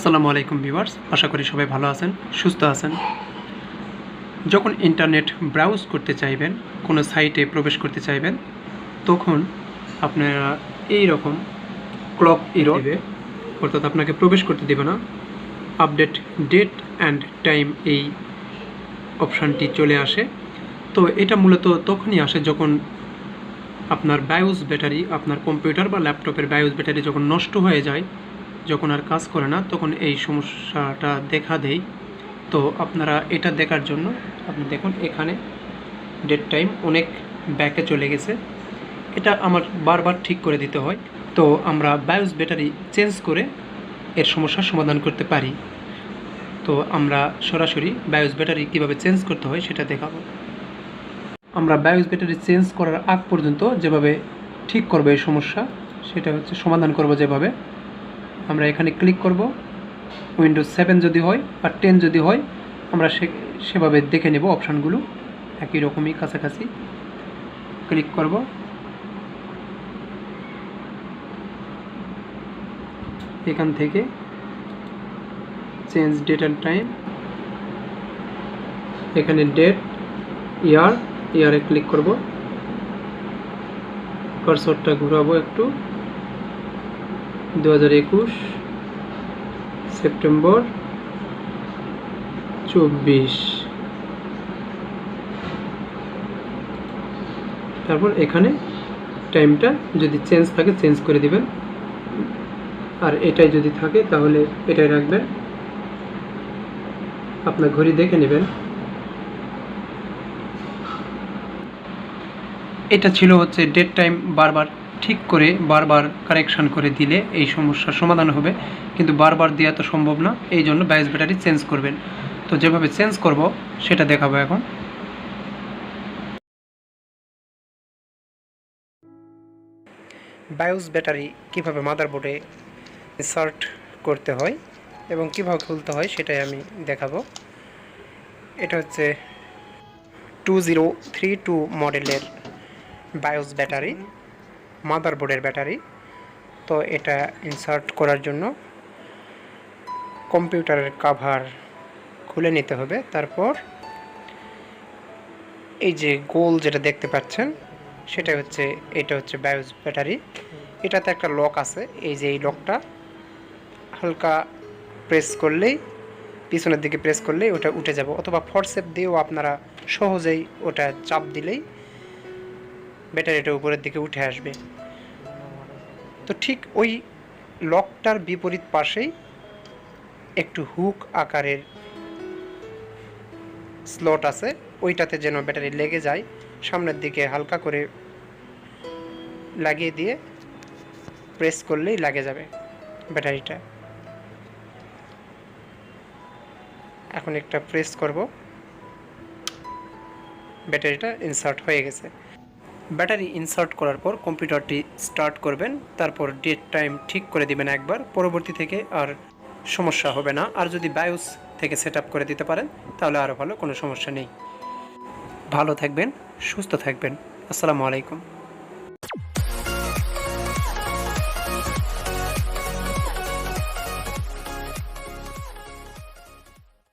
আসসালামু আলাইকুম ভিউয়ার্স, আশা করি সবাই ভালো আছেন, সুস্থ আছেন। যখন ইন্টারনেট ব্রাউজ করতে চাইবেন, কোনো সাইটে প্রবেশ করতে চাইবেন, তখন আপনারা এই রকম ক্লক এরর দিবে, অর্থাৎ আপনাকে প্রবেশ করতে দেবে না। আপডেট ডেট অ্যান্ড টাইম এই অপশানটি চলে আসে। তো এটা মূলত তখনই আসে যখন আপনার বায়োস ব্যাটারি, আপনার কম্পিউটার বা ল্যাপটপের বায়োস ব্যাটারি যখন নষ্ট হয়ে যায়, যখন আর কাজ করে না, তখন এই সমস্যাটা দেখা দেয়। তো আপনারা এটা দেখার জন্য আপনি দেখুন এখানে ডেট টাইম অনেক ব্যাকে চলে গেছে। এটা আমার বারবার ঠিক করে দিতে হয়। তো আমরা বায়োস ব্যাটারি চেঞ্জ করে এর সমস্যার সমাধান করতে পারি। তো আমরা সরাসরি বায়োস ব্যাটারি কীভাবে চেঞ্জ করতে হয় সেটা দেখাবো। আমরা বায়োস ব্যাটারি চেঞ্জ করার আগ পর্যন্ত যেভাবে ঠিক করবো এই সমস্যা, সেটা হচ্ছে সমাধান করব যেভাবে। আমরা এখানে ক্লিক করব, উইন্ডোজ 7 যদি হয় আর 10 যদি হয়, আমরা সেভাবে দেখে নেব অপশানগুলো একই রকমই কাছাকাছি। ক্লিক করব, এখান থেকে চেঞ্জ ডেট অ্যান্ড টাইম, এখানে ডেট, ইয়ারে ক্লিক করব, কার্সরটা ঘোরাবো একটু, 2021 সেপ্টেম্বর 24। তারপর এখানে টাইমটা যদি চেঞ্জ থাকে চেঞ্জ করে দিবেন, আর এটাই যদি থাকে তাহলে এটাই রাখবেন। আপনার ঘড়ি দেখে নেবেন। এটা ছিল হচ্ছে ডেট টাইম বারবার ঠিক করে বারবার কারেকশান করে দিলে এই সমস্যার সমাধান হবে, কিন্তু বারবার দেওয়া তো সম্ভব না। এই জন্য বায়োস ব্যাটারি চেঞ্জ করবেন। তো যেভাবে চেঞ্জ করব সেটা দেখাবো এখন। বায়োস ব্যাটারি কীভাবে মাদারবোর্ডে ইনসার্ট করতে হয় এবং কীভাবে খুলতে হয় সেটাই আমি দেখাবো। এটা হচ্ছে 2032 মডেলের বায়োস ব্যাটারি, মাদারবোর্ডের ব্যাটারি। তো এটা ইনসার্ট করার জন্য কম্পিউটারের কভার খুলে নিতে হবে। তারপর এই যে গোল যেটা দেখতে পাচ্ছেন এটা হচ্ছে বায়োস ব্যাটারি। এটাতে একটা লক আছে, এই যে এই লকটা হালকা প্রেস করলেই, পিছনের দিকে প্রেস করলেই ওটা উঠে যাবে, অথবা ফোর্সেপ দিয়েও আপনারা সহজেই ওটা চাপ দিলেই ব্যাটারিটা উপরের দিকে উঠে আসবে। তো ঠিক ওই লকটার বিপরীত পাশেই একটু হুক আকারের স্লট আছে, ওইটাতে যেন ব্যাটারি লেগে যায়, সামনের দিকে হালকা করে লাগিয়ে দিয়ে প্রেস করলেই লাগে যাবে ব্যাটারিটা। এখন একটা প্রেস করব, ব্যাটারিটা ইনসার্ট হয়ে গেছে। ব্যাটারি ইনসার্ট করার পর কম্পিউটারটি স্টার্ট করবেন, তারপর ডেট টাইম ঠিক করে দিবেন একবার, পরবর্তী থেকে আর সমস্যা হবে না। আর যদি বায়োস থেকে সেট আপ করে দিতে পারেন তাহলে আরও ভালো, কোনো সমস্যা নেই। ভালো থাকবেন, সুস্থ থাকবেন। আসসালামু আলাইকুম।